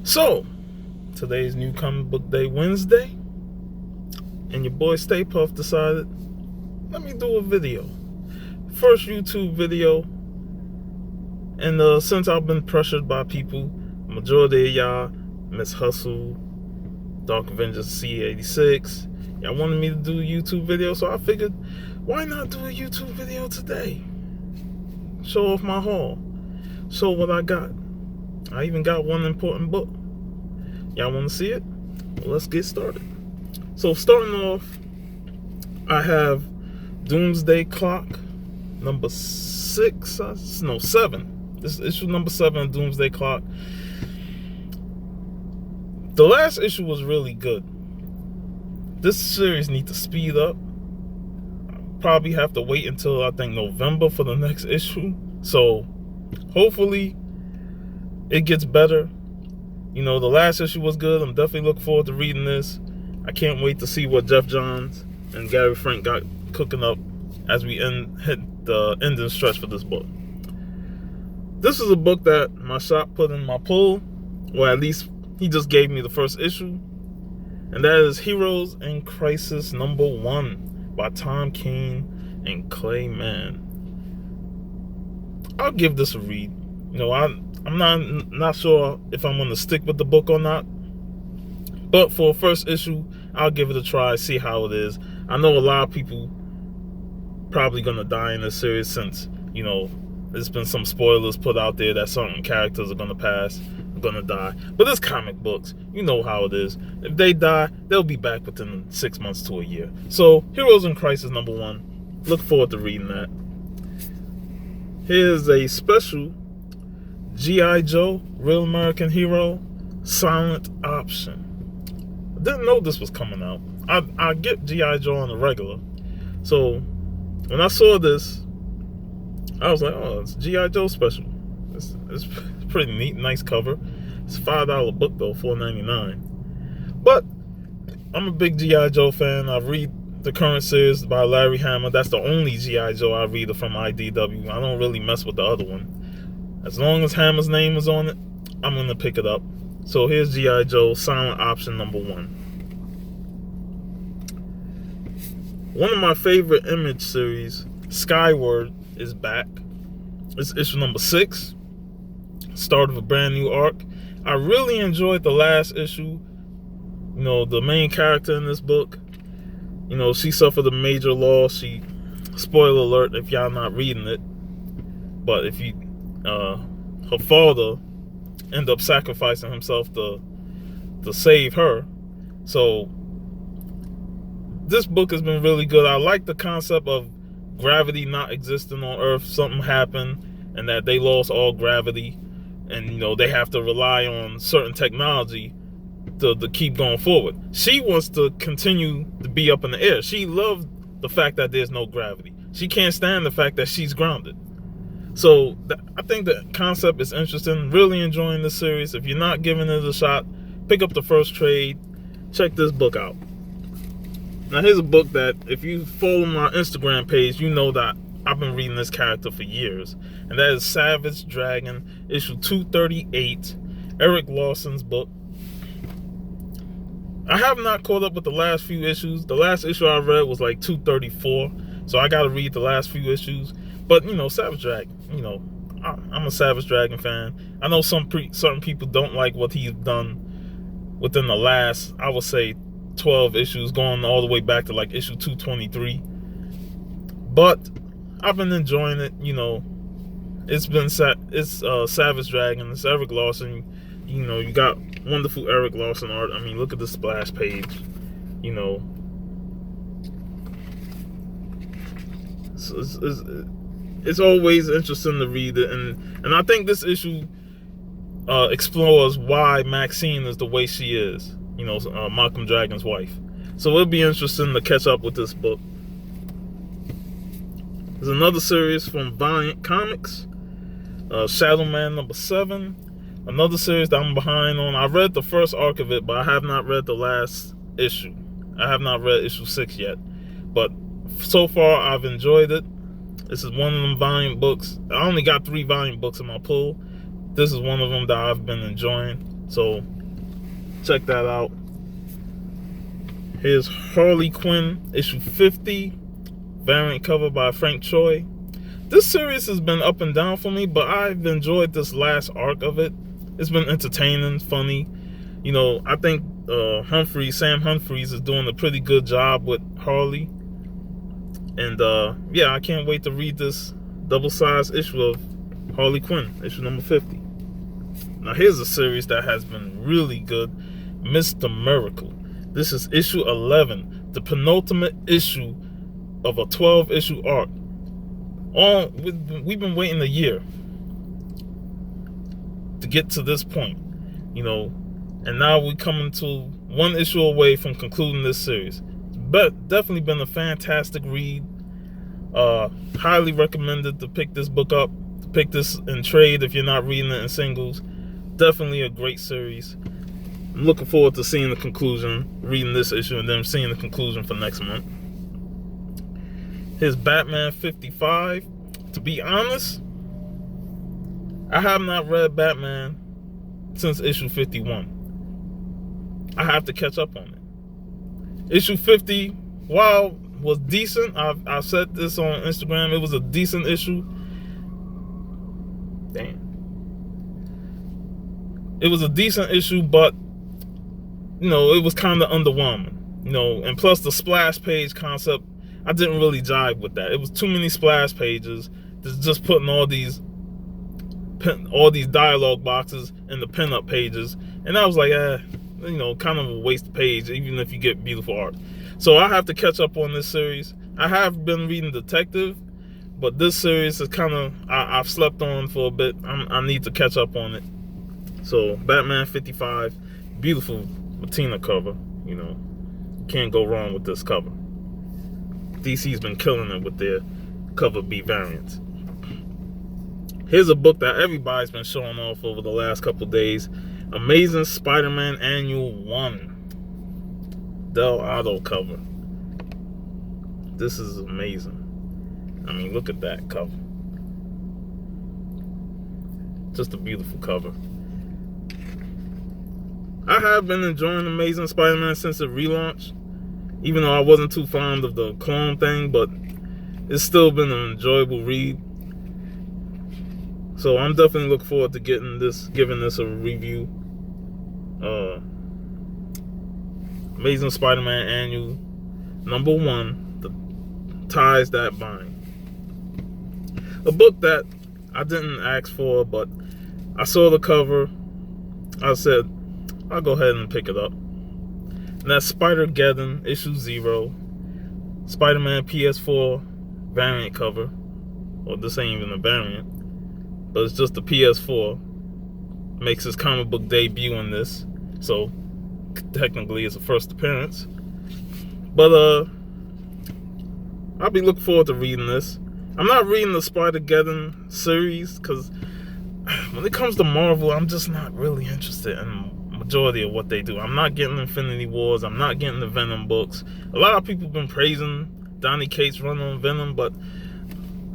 So, today's New Comic Book Day Wednesday, and your boy Stay Puft decided, let me do a video. First YouTube video, and since I've been pressured by people, majority of y'all, Miss Hustle, Dark Avengers C86, y'all wanted me to do a YouTube video, so I figured, why not do a YouTube video today? Show off my haul, show what I got. I even got one important book. Y'all want to see it? Well, let's get started. So starting off, I have Doomsday Clock number 7. This is issue number 7 of Doomsday Clock. The last issue was really good. This series needs to speed up. Probably have to wait until I think November for the next issue. So hopefully it gets better. You know, the last issue was good. I'm definitely looking forward to reading this. I can't wait to see what Jeff Johns and Gary Frank got cooking up as we hit the ending stretch for this book. This is a book that my shop put in my pull, or at least he just gave me the first issue, and that is Heroes in Crisis number 1 by Tom King and Clay Mann. I'll give this a read. You know, I'm not sure if I'm going to stick with the book or not. But for a first issue, I'll give it a try, see how it is. I know a lot of people probably going to die in this series since, you know, there's been some spoilers put out there that certain characters are going to die. But it's comic books. You know how it is. If they die, they'll be back within 6 months to a year. So, Heroes in Crisis number 1. Look forward to reading that. Here's a special G.I. Joe, Real American Hero, Silent Option. I didn't know this was coming out. I get G.I. Joe on the regular. So when I saw this, I was like, oh, it's G.I. Joe special. It's pretty neat, nice cover. It's a $5 book though, $4.99. But I'm a big G.I. Joe fan. I read the current series by Larry Hama. That's the only G.I. Joe I read from IDW. I don't really mess with the other one. As long as Hammer's name is on it, I'm going to pick it up. So here's G.I. Joe, Silent Option number 1. One of my favorite Image series, Skyward, is back. It's issue number 6. Start of a brand new arc. I really enjoyed the last issue. You know, the main character in this book, you know, she suffered a major loss. Spoiler alert if y'all not reading it. But if you... her father ended up sacrificing himself to save her. So this book has been really good. I like the concept of gravity not existing on Earth. Something happened and that they lost all gravity, and you know they have to rely on certain technology to keep going forward. She wants to continue to be up in the air. She loved the fact that there's no gravity. She can't stand the fact that she's grounded. So I think the concept is interesting. Really enjoying this series. If you're not giving it a shot, pick up the first trade. Check this book out. Now here's a book that if you follow my Instagram page, you know that I've been reading this character for years. And that is Savage Dragon, issue 238, Eric Lawson's book. I have not caught up with the last few issues. The last issue I read was like 234. So I got to read the last few issues. But, you know, Savage Dragon, you know, I'm a Savage Dragon fan. I know certain people don't like what he's done within the last, I would say, 12 issues, going all the way back to like issue 223. But I've been enjoying it, you know. It's Savage Dragon, it's Eric Lawson. You know, you got wonderful Eric Lawson art. I mean, look at the splash page, you know. It's always interesting to read it, and I think this issue explores why Maxine is the way she is, you know, Malcolm Dragon's wife. So it'll be interesting to catch up with this book. There's another series from Valiant Comics, Shadow Man number 7. Another series that I'm behind on. I read the first arc of it, but I have not read the last issue. I have not read issue 6 yet, but so far I've enjoyed it. This is one of them Valiant books. I only got 3 Valiant books in my pull. This is one of them that I've been enjoying. So check that out. Here's Harley Quinn, issue 50, variant cover by Frank Choi. This series has been up and down for me, but I've enjoyed this last arc of it. It's been entertaining, funny. You know, I think Sam Humphries is doing a pretty good job with Harley. And yeah, I can't wait to read this double-sized issue of Harley Quinn, issue number 50. Now here's a series that has been really good, Mr. Miracle. This is issue 11, the penultimate issue of a 12-issue arc. We've been waiting a year to get to this point, you know, and now we're coming to one issue away from concluding this series. But definitely been a fantastic read. Highly recommended to pick this book up, to pick this in trade if you're not reading it in singles. Definitely a great series. I'm looking forward to seeing the conclusion, reading this issue, and then seeing the conclusion for next month. Here's Batman 55. To be honest, I have not read Batman since issue 51. I have to catch up on it. Issue 50, while was decent, I've said this on Instagram, it was a decent issue. Damn. It was a decent issue, but you know, it was kind of underwhelming, you know, and plus the splash page concept, I didn't really jive with that. It was too many splash pages, just putting all these dialogue boxes in the pinup pages, and I was like, you know, kind of a waste page, even if you get beautiful art. So I have to catch up on this series. I have been reading Detective, but this series is kind of, I've slept on for a bit. I need to catch up on it. So Batman 55, beautiful Matina cover, you know, can't go wrong with this cover. DC's been killing it with their cover B variants. Here's a book that everybody's been showing off over the last couple days, Amazing Spider-Man Annual 1, Del Otto cover. This is amazing. I mean, look at that cover. Just a beautiful cover. I have been enjoying Amazing Spider-Man since it relaunched, even though I wasn't too fond of the clone thing, but it's still been an enjoyable read. So I'm definitely looking forward to giving this a review. Amazing Spider-Man Annual number 1, The Ties That Bind. A book that I didn't ask for, but I saw the cover. I said, I'll go ahead and pick it up. And that's Spider-Geddon, issue 0. Spider-Man PS4 variant cover. Well, this ain't even a variant, but it's just the PS4. Makes his comic book debut in this, so technically it's a first appearance. But I'll be looking forward to reading this. I'm not reading the Spider-Geddon series because when it comes to Marvel, I'm just not really interested in majority of what they do. I'm not getting Infinity Wars. I'm not getting the Venom books. A lot of people have been praising Donny Cates' run on Venom, but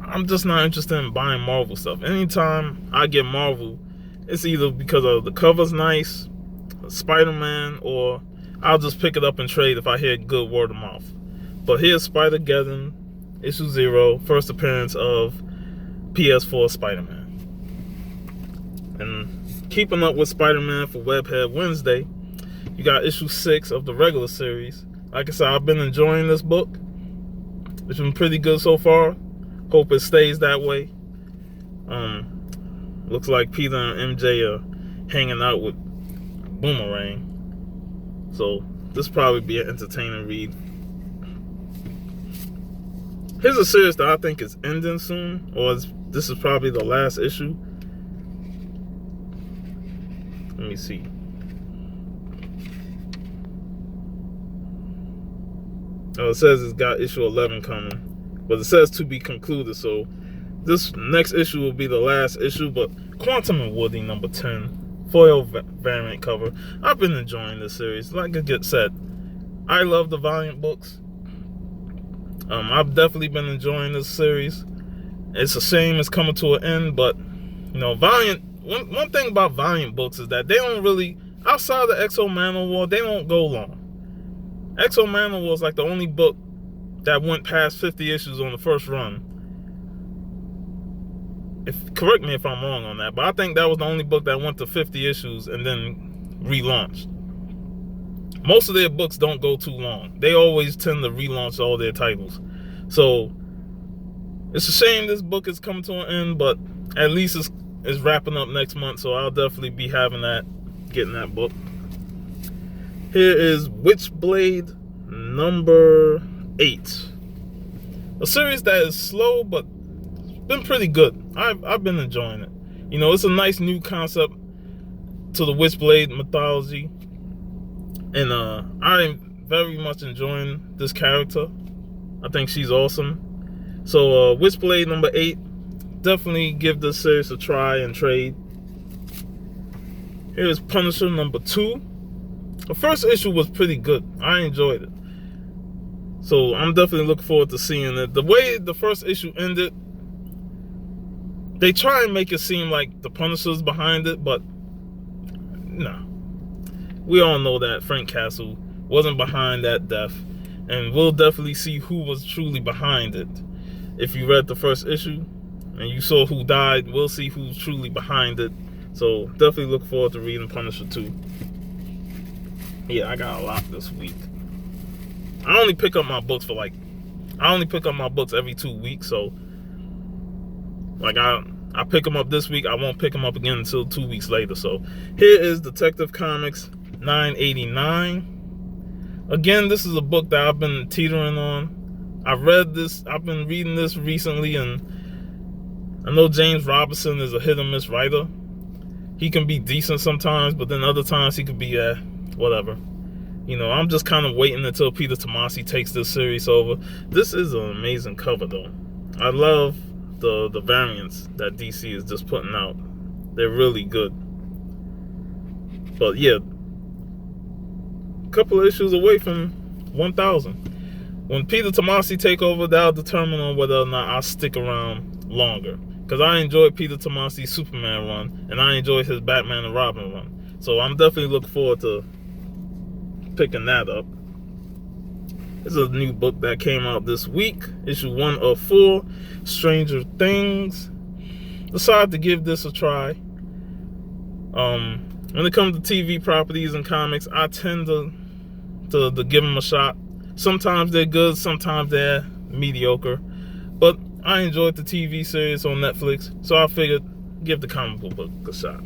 I'm just not interested in buying Marvel stuff. Anytime I get Marvel, it's either because of the cover's nice, Spider-Man, or I'll just pick it up and trade if I hear good word of mouth. But here's Spider-Geddon, issue 0, first appearance of PS4 Spider-Man. And keeping up with Spider-Man for Webhead Wednesday, you got issue 6 of the regular series. Like I said, I've been enjoying this book. It's been pretty good so far. Hope it stays that way. Looks like Peter and MJ are hanging out with Boomerang. So this will probably be an entertaining read. Here's a series that I think is ending soon, or this is probably the last issue. Let me see. Oh, it says it's got issue 11 coming, but it says to be concluded, so this next issue will be the last issue. But Quantum and Woody number 10, foil variant cover. I've been enjoying this series. Like I just said, I love the Valiant books. I've definitely been enjoying this series. It's a shame it's coming to an end, but you know, Valiant, one thing about Valiant books is that they don't really outside of Exo Manowar, they don't go long. Exo Manowar was like the only book that went past 50 issues on the first run. Correct me if I'm wrong on that, but I think that was the only book that went to 50 issues and then relaunched. Most of their books don't go too long. They always tend to relaunch all their titles. So it's a shame this book is coming to an end, but at least it's wrapping up next month, so I'll definitely be getting that book. Here is Witchblade number 8. A series that is slow, but been pretty good. I've been enjoying it. You know, it's a nice new concept to the Witchblade mythology, and I'm very much enjoying this character. I think she's awesome. So Witchblade number 8, definitely give this series a try and trade. Here's Punisher number 2. The first issue was pretty good. I enjoyed it. So I'm definitely looking forward to seeing it. The way the first issue ended, they try and make it seem like the Punisher's behind it, but no. We all know that Frank Castle wasn't behind that death, and we'll definitely see who was truly behind it. If you read the first issue and you saw who died, we'll see who's truly behind it. So definitely look forward to reading Punisher 2. Yeah, I got a lot this week. I only pick up my books every 2 weeks, so like I pick them up this week, I won't pick them up again until 2 weeks later. So here is Detective Comics 989. Again, this is a book that I've been teetering on. I've been reading this recently, and I know James Robinson is a hit or miss writer. He can be decent sometimes, but then other times he could be whatever. You know, I'm just kind of waiting until Peter Tomasi takes this series over. This is an amazing cover, though. I love the variants that DC is just putting out. They're really good. But yeah, a couple of issues away from 1,000. When Peter Tomasi take over, that'll determine on whether or not I stick around longer. Because I enjoyed Peter Tomasi's Superman run, and I enjoyed his Batman and Robin run. So I'm definitely looking forward to picking that up. This is a new book that came out this week, issue 1 of 4, Stranger Things. Decided to give this a try. When it comes to TV properties and comics, I tend to give them a shot. Sometimes they're good, sometimes they're mediocre. But I enjoyed the TV series on Netflix, so I figured give the comic book a shot.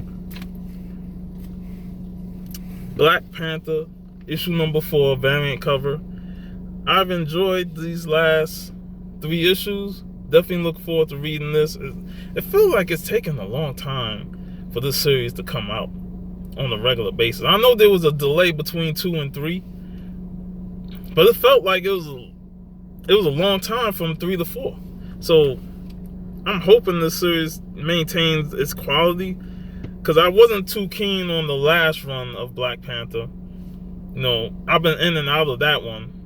Black Panther, issue number 4, variant cover. I've enjoyed these last 3 issues. Definitely look forward to reading this. It feels like it's taking a long time for this series to come out on a regular basis. I know there was a delay between 2 and 3, but it felt like it was a long time from 3 to 4. So I'm hoping this series maintains its quality, because I wasn't too keen on the last run of Black Panther. You know, I've been in and out of that one.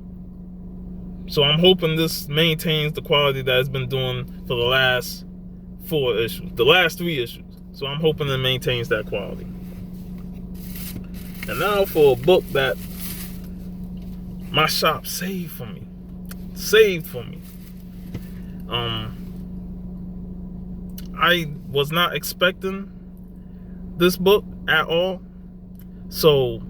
So I'm hoping this maintains the quality that it's been doing for the last 4 issues, the last 3 issues. So I'm hoping it maintains that quality. And now for a book that my shop saved for me. I was not expecting this book at all. So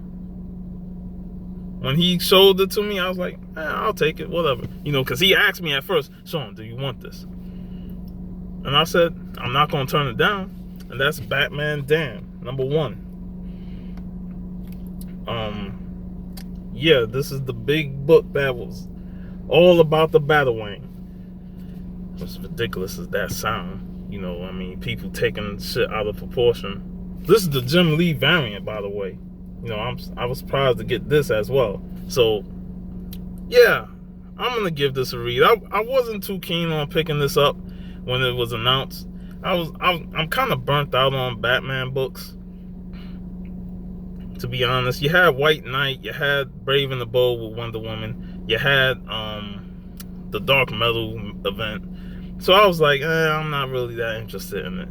when he showed it to me, I was like, I'll take it, whatever. You know, because he asked me at first, Sean, do you want this? And I said, I'm not going to turn it down. And that's Batman Damned, number 1. Yeah, this is the big book that was all about the Battlewing. As ridiculous as that sound. You know, I mean, people taking shit out of proportion. This is the Jim Lee variant, by the way. You know, I was surprised to get this as well. So, yeah, I'm going to give this a read. I wasn't too keen on picking this up when it was announced. I'm kind of burnt out on Batman books, to be honest. You had White Knight, you had Brave and the Bold with Wonder Woman, you had the Dark Metal event. So I was like, I'm not really that interested in it.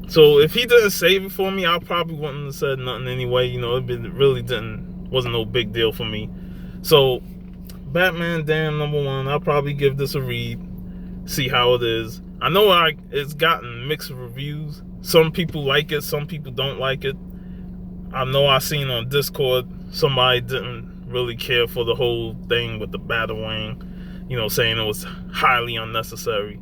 So if he didn't save it for me, I probably wouldn't have said nothing anyway. You know, wasn't no big deal for me. So Batman Damn #1, I'll probably give this a read, see how it is. I know it's gotten mixed reviews. Some people like it, some people don't like it. I know I seen on Discord somebody didn't really care for the whole thing with the Batwing, you know, saying it was highly unnecessary.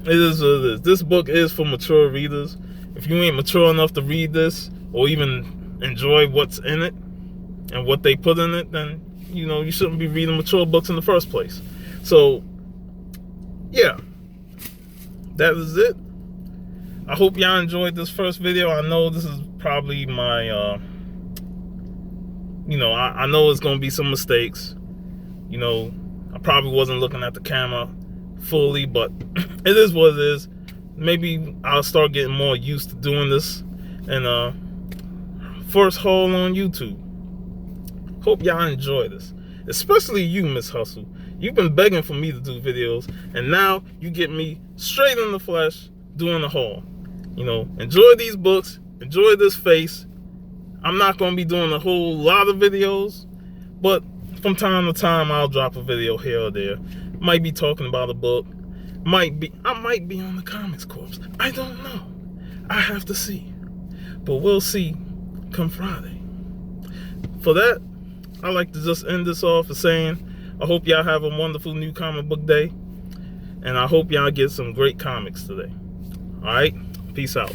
It is what it is. This book is for mature readers. If you ain't mature enough to read this or even enjoy what's in it and what they put in it, then, you know, you shouldn't be reading mature books in the first place. So, yeah, that is it. I hope y'all enjoyed this first video. I know this is probably my, you know, I know it's going to be some mistakes. You know, I probably wasn't looking at the camera fully, but it is what it is. Maybe I'll start getting more used to doing this. And first haul on YouTube. Hope y'all enjoy this. Especially you, Miss Hustle. You've been begging for me to do videos, and now you get me straight in the flesh doing the haul. You know, enjoy these books, enjoy this face. I'm not going to be doing a whole lot of videos, but from time to time I'll drop a video here or there. Might be talking about a book. I might be on the Comics Corps. I don't know. I have to see. But we'll see come Friday. For that, I like to just end this off with saying, I hope y'all have a wonderful new comic book day. And I hope y'all get some great comics today. Alright? Peace out.